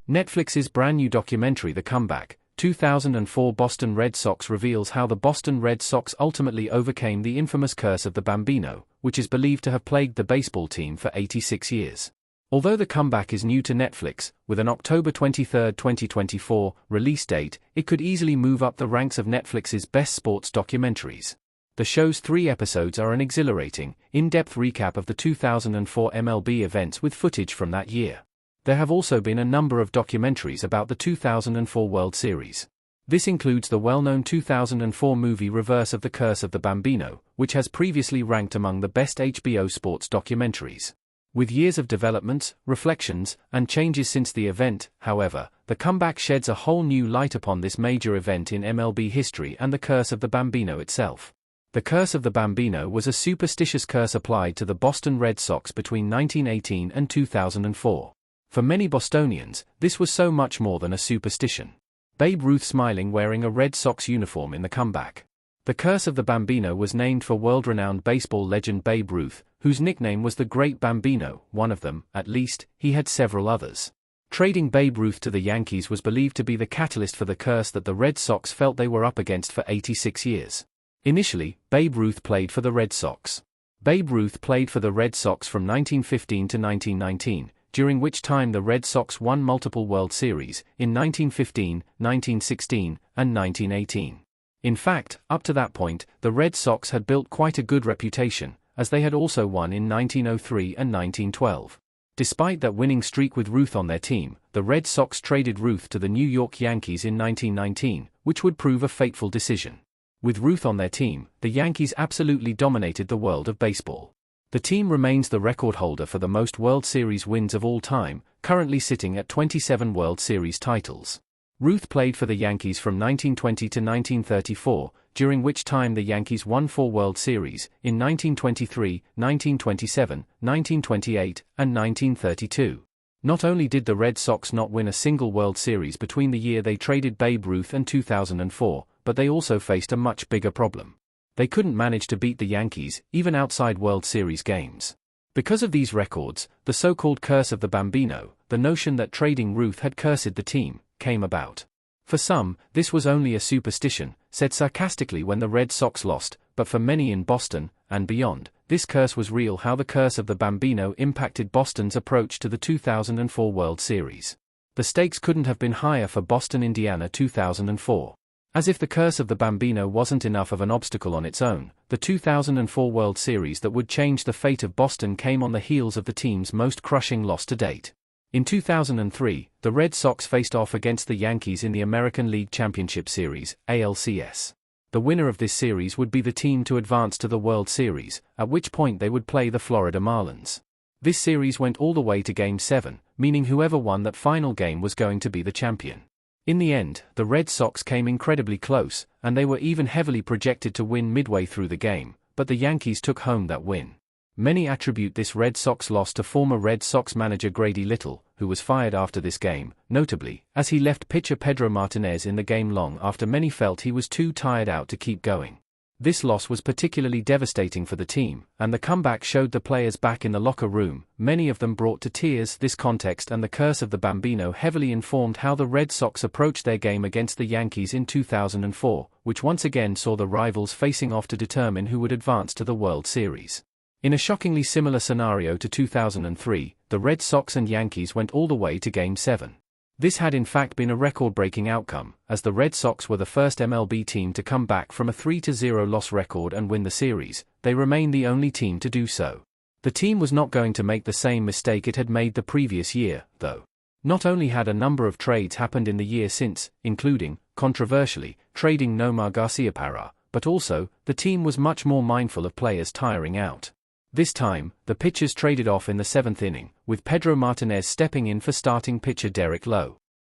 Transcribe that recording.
Netflix's brand new documentary The Comeback, 2004 Boston Red Sox reveals how the Boston Red Sox ultimately overcame the infamous curse of the Bambino, which is believed to have plagued the baseball team for 86 years. Although The Comeback is new to Netflix, with an October 23, 2024, release date, it could easily move up the ranks of Netflix's best sports documentaries. The show's 3 episodes are an exhilarating, in-depth recap of the 2004 MLB events with footage from that year. There have also been a number of documentaries about the 2004 World Series. This includes the well-known 2004 movie Reverse of the Curse of the Bambino, which has previously ranked among the best HBO sports documentaries. With years of developments, reflections, and changes since the event, however, The Comeback sheds a whole new light upon this major event in MLB history and the curse of the Bambino itself. The curse of the Bambino was a superstitious curse applied to the Boston Red Sox between 1918 and 2004. For many Bostonians, this was so much more than a superstition. Babe Ruth smiling wearing a Red Sox uniform in The Comeback. The curse of the Bambino was named for world-renowned baseball legend Babe Ruth, whose nickname was the Great Bambino. One of them, at least, he had several others. Trading Babe Ruth to the Yankees was believed to be the catalyst for the curse that the Red Sox felt they were up against for 86 years. Initially, Babe Ruth played for the Red Sox. Babe Ruth played for the Red Sox from 1915 to 1919. During which time the Red Sox won multiple World Series, in 1915, 1916, and 1918. In fact, up to that point, the Red Sox had built quite a good reputation, as they had also won in 1903 and 1912. Despite that winning streak with Ruth on their team, the Red Sox traded Ruth to the New York Yankees in 1919, which would prove a fateful decision. With Ruth on their team, the Yankees absolutely dominated the world of baseball. The team remains the record holder for the most World Series wins of all time, currently sitting at 27 World Series titles. Ruth played for the Yankees from 1920 to 1934, during which time the Yankees won 4 World Series, in 1923, 1927, 1928, and 1932. Not only did the Red Sox not win a single World Series between the year they traded Babe Ruth and 2004, but they also faced a much bigger problem. They couldn't manage to beat the Yankees, even outside World Series games. Because of these records, the so-called curse of the Bambino, the notion that trading Ruth had cursed the team, came about. For some, this was only a superstition, said sarcastically when the Red Sox lost, but for many in Boston, and beyond, this curse was real. How the curse of the Bambino impacted Boston's approach to the 2004 World Series. The stakes couldn't have been higher for Boston, Indiana 2004. As if the curse of the Bambino wasn't enough of an obstacle on its own, the 2004 World Series that would change the fate of Boston came on the heels of the team's most crushing loss to date. In 2003, the Red Sox faced off against the Yankees in the American League Championship Series, ALCS. The winner of this series would be the team to advance to the World Series, at which point they would play the Florida Marlins. This series went all the way to Game 7, meaning whoever won that final game was going to be the champion. In the end, the Red Sox came incredibly close, and they were even heavily projected to win midway through the game, but the Yankees took home that win. Many attribute this Red Sox loss to former Red Sox manager Grady Little, who was fired after this game, notably, as he left pitcher Pedro Martinez in the game long after many felt he was too tired out to keep going. This loss was particularly devastating for the team, and the comeback showed the players back in the locker room, many of them brought to tears. This context and the curse of the Bambino heavily informed how the Red Sox approached their game against the Yankees in 2004, which once again saw the rivals facing off to determine who would advance to the World Series. In a shockingly similar scenario to 2003, the Red Sox and Yankees went all the way to Game 7. This had in fact been a record-breaking outcome, as the Red Sox were the first MLB team to come back from a 3-0 loss record and win the series. They remain the only team to do so. The team was not going to make the same mistake it had made the previous year, though. Not only had a number of trades happened in the year since, including, controversially, trading Nomar Garciaparra, but also, the team was much more mindful of players tiring out. This time, the pitchers traded off in the 7th inning, with Pedro Martinez stepping in for starting pitcher Derek Lowe.